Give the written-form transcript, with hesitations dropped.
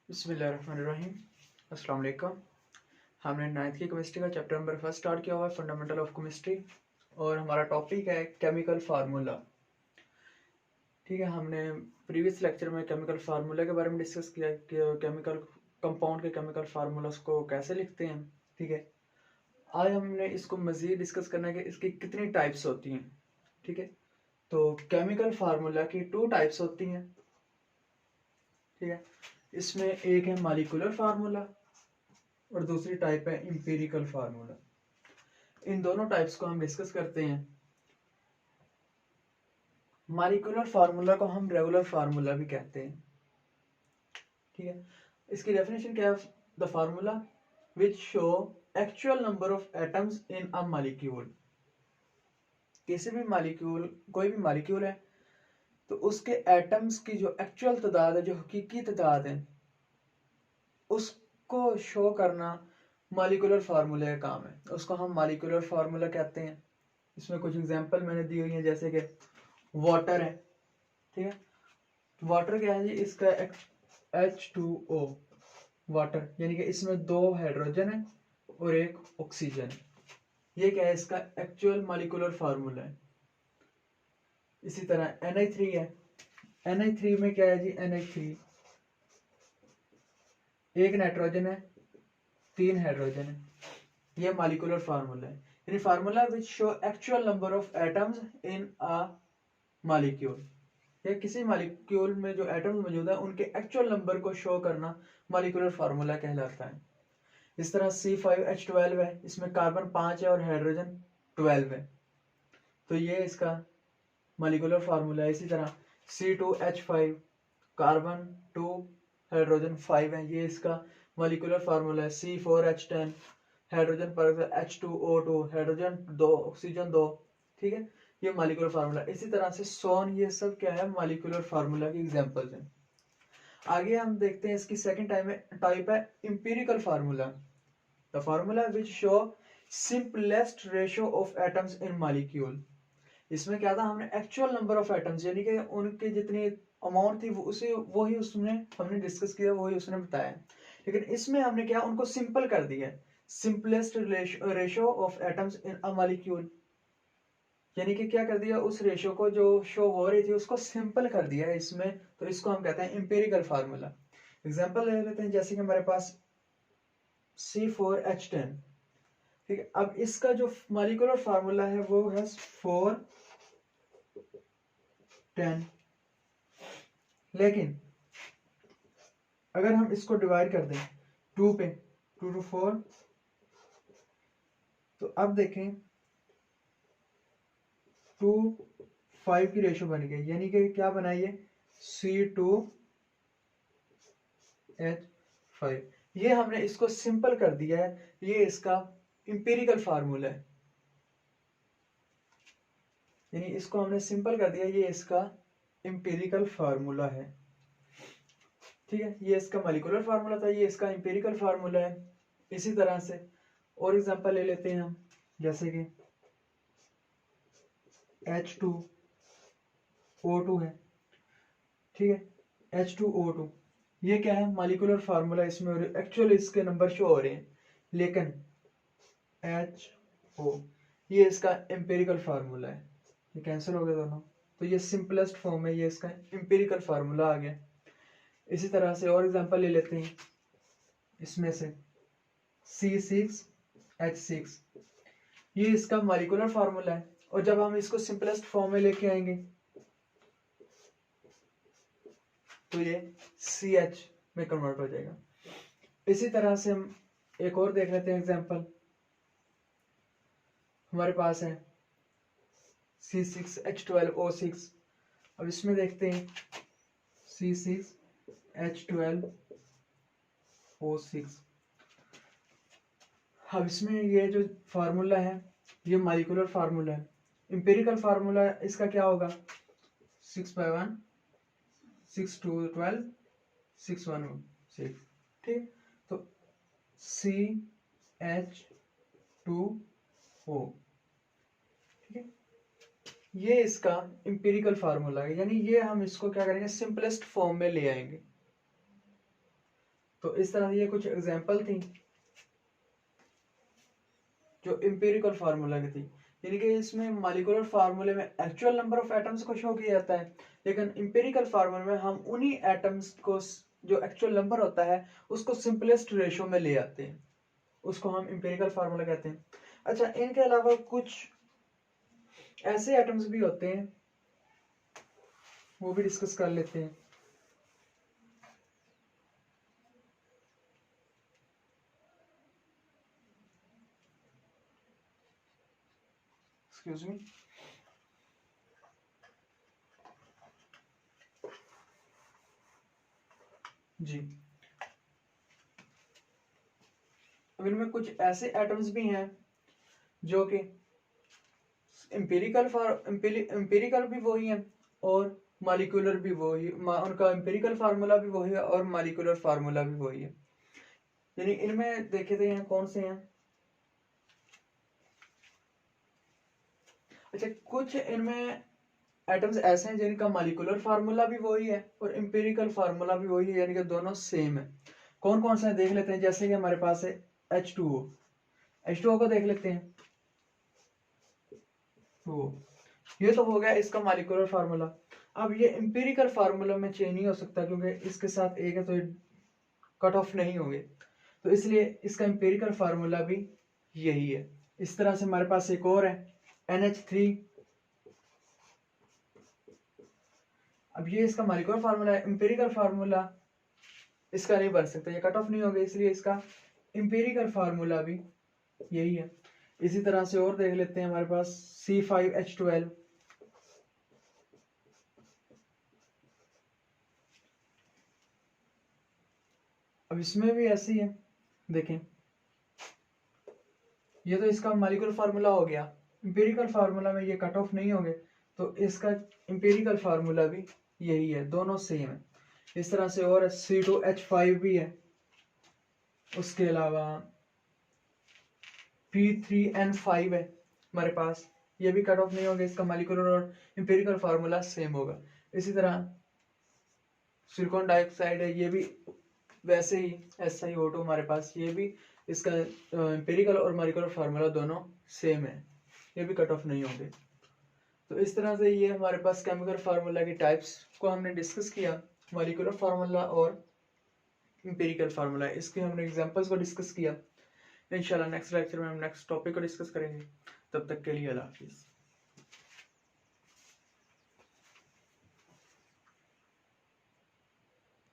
बिस्मिल्लाहिर्रहमानिर्रहीम। अस्सलाम वालेकुम। हमने 9th की केमिस्ट्री का चैप्टर नंबर 1 स्टार्ट किया हुआ है, फंडामेंटल ऑफ केमिस्ट्री, और हमारा टॉपिक है केमिकल फार्मूला। ठीक है, हमने प्रीवियस लेक्चर में केमिकल फार्मूला के बारे में डिस्कस किया कि केमिकल कंपाउंड के केमिकल फार्मूलास को कैसे लिखते हैं। ठीक है, आज हमने इसको मज़ीद डिस्कस करना है कि इसकी कितनी टाइप्स होती हैं। ठीक है, तो केमिकल फार्मूला की 2 टाइप्स होती हैं। ठीक है, इसमें एक है मॉलिक्यूलर फार्मूला और दूसरी टाइप है इंपीरिकल फार्मूला। इन दोनों टाइप्स को हम डिस्कस करते हैं। मॉलिक्यूलर फार्मूला को हम रेगुलर फार्मूला भी कहते हैं। ठीक है, इसकी डेफिनेशन क्या है? The formula which show actual number of atoms in a molecule. किसी भी मॉलिक्यूल, कोई भी मॉलिक्यूल है तो उसके एटम्स की जो एक्चुअल तादाद है, जो हकीकी तादाद है, उसको शो करना मॉलिक्यूलर फार्मूले का काम है। उसको हम मॉलिक्यूलर फार्मूला कहते हैं। इसमें कुछ एग्जांपल मैंने दी हुई है, जैसे कि वाटर है। ठीक है, वाटर क्या है जी? इसका H2O वाटर, यानी कि इसमें 2 हाइड्रोजन है और 1 ऑक्सीजन है। ये क्या है? इसका एक्चुअल मॉलिक्यूलर फार्मूला है। इसी तरह Na3 है। Na3 में क्या है जी? Na3 1 नाइट्रोजन है, 3 हाइड्रोजन है। ये मॉलिक्यूलर फार्मूला है, यानी formula which show actual number of atoms in a molecule. या किसी मॉलिक्यूल में जो एटम्स मौजूद है उनके एक्चुअल नंबर को शो करना मॉलिक्यूलर फार्मूला कहलाता है। इस तरह C5H12 है, इसमें कार्बन 5 है और हाइड्रोजन 12 है, तो ये इसका मॉलिक्यूलर फार्मूला है। इसी तरह C2H5 कार्बन 2 हाइड्रोजन 5 है, ये इसका मॉलिक्यूलर फार्मूला है। C4H10 हाइड्रोजन पर H2O2 हाइड्रोजन 2 ऑक्सीजन 2। ठीक है, ये मॉलिक्यूलर फार्मूला। इसी तरह से सोन, ये सब क्या है? मॉलिक्यूलर फार्मूला की एग्जांपल्स हैं। आगे हम देखते हैं इसकी सेकंड टाइप है empirical formula. The formula which show simplest ratio of atoms in molecule. इसमें क्या था? हमने एक्चुअल नंबर ऑफ एटम्स, यानी कि उनकी जितनी अमाउंट थी उसे वही उसने हमने डिस्कस किया, वही उसने बताया। लेकिन इसमें हमने क्या, उनको सिंपल कर दिया। Simplest ratio of atoms in a molecule, यानी कि क्या कर दिया? उस रेशियो को जो शो हो रही थी उसको सिंपल कर दिया है इसमें, तो इसको हम कहते हैं इंपेरिकल फार्मूला। एग्जांपल ले लेते हैं, जैसे कि हमारे पास C4H10। ठीक है, अब इसका जो मॉलिक्यूलर फार्मूला है वो है 410। लेकिन अगर हम इसको डिवाइड कर दें 2 पे, 2 to 4, तो अब देखें 2 5 की रेशियो बन गई, यानी कि क्या बनाइए? C2H5। ये हमने इसको सिंपल कर दिया है, ये इसका इंपेरिकल फार्मूला है, यानी इसको हमने सिंपल कर दिया, ये इसका इंपेरिकल फार्मूला है। ठीक है, ये इसका मॉलिक्यूलर फार्मूला था, ये इसका इंपेरिकल फार्मूला है। इसी तरह से और एग्जांपल ले लेते हैं हम, जैसे कि H2O2 है। ठीक है, H2O2 ये क्या है? मॉलिक्यूलर फार्मूला इसमें, एक्चुअली इसके नंबर शो हो रहे हैं, लेकिन HO ये इसका एम्पेरिकल फार्मूला है। ये कैंसिल हो गए दोनों, तो ये सिंपलेस्ट फॉर्म है, ये इसका एम्पेरिकल फार्मूला आ गया। इसी तरह से और एग्जांपल ले लेते हैं, इसमें से C6H6 ये इसका मॉलिक्यूलर फार्मूला है, और जब हम इसको सिंपलेस्ट फॉर्म में लेके आएंगे तो ये CH में कन्वर्ट हो जाएगा। इसी तरह से हम एक और देख लेते हैं एग्जांपल, हमारे पास है C6H12O6। अब इसमें देखते हैं C6H12O6। अब इसमें ये जो फार्मूला है ये मॉलिक्यूलर फार्मूला है। इंपेरिकल फार्मूला इसका क्या होगा? 6/1 6/2 12 6/1 6। ठीक, तो CH2O। ठीक है, ये इसका इंपेरिकल फार्मूला है, यानी ये हम इसको क्या करेंगे? सिंपलेस्ट फॉर्म में ले आएंगे। तो इस तरह ये कुछ एग्जांपल थी जो एम्पिरिकल फार्मूला की थी, यानी कि इसमें मॉलिक्यूलर फार्मूले में एक्चुअल नंबर ऑफ एटम्स को शो किया जाता है, लेकिन एम्पिरिकल फार्मूले में हम उन्हीं एटम्स को जो एक्चुअल नंबर होता है उसको सिंपलेस्ट रेशो में ले आते हैं, उसको हम एम्पिरिकल फार्मूला कहते हैं। अच्छा, इनके अलावा कुछ ऐसे एटम्स भी होते हैं, वो भी डिस्कस कर लेते हैं। Excuse me. जी, अब इनमें कुछ ऐसे एटम्स भी हैं जो कि एम्पिरिकल भी वही है और मॉलिक्यूलर भी वही, उनका एम्पिरिकल फार्मूला भी वही है और मॉलिक्यूलर फार्मूला भी वही है। यानी इनमें देखे थे यहाँ कौन से हैं। अच्छा, कुछ इनमें एटम्स ऐसे हैं जिनका मॉलिक्यूलर फार्मूला भी वही है और एम्पिरिकल फार्मूला भी वही है, यानी कि दोनों सेम है। कौन कौन से देख लेते हैं, जैसे कि हमारे पास है H2O। H2O को देख लेते हैं। वो ये तो हो गया इसका मॉलिक्यूलर फार्मूला। अब ये एम्पिरिकल फार्मूला में चेंज नहीं हो सकता क्योंकि इसके साथ एक है तो कट ऑफ नहीं होंगे, तो इसलिए इसका एम्पिरिकल फार्मूला भी यही है। इस तरह से हमारे पास एक और है NH3। अब ये इसका मॉलिक्यूलर फार्मूला है, एम्पिरिकल फार्मूला इसका नहीं बन सकता, ये कट ऑफ नहीं होगा, इसलिए इसका एम्पिरिकल फार्मूला भी यही है। इसी तरह से और देख लेते हैं, हमारे पास C5H12। अब इसमें भी ऐसी है, देखें ये तो इसका मॉलिक्यूलर फार्मूला हो गया, एम्पिरिकल फार्मूला में ये कट ऑफ नहीं होंगे, तो इसका एम्पिरिकल फार्मूला भी यही है, दोनों सेम है। इस तरह से और C2H5 भी है, उसके अलावा P3N5 है हमारे पास, ये भी कट ऑफ नहीं होगा, इसका मॉलिक्यूलर और एम्पिरिकल फार्मूला सेम होगा। इसी तरह सिलिकॉन डाइऑक्साइड है, ये भी वैसे ही SiO2 हमारे पास, ये भी इसका एम्पिरिकल और मॉलिक्यूलर फार्मूला दोनों सेम है, ये भी कट ऑफ नहीं होंगे। तो इस तरह से ये हमारे पास केमिकल फार्मूला की टाइप्स को हमने डिस्कस किया, मॉलिक्यूलर फार्मूला और एम्पिरिकल फार्मूला, इसके हमने एग्जांपल्स को डिस्कस किया। इंशाल्लाह नेक्स्ट लेक्चर में हम नेक्स्ट टॉपिक को डिस्कस करेंगे। तब तक के लिए अल्लाह हाफिज़।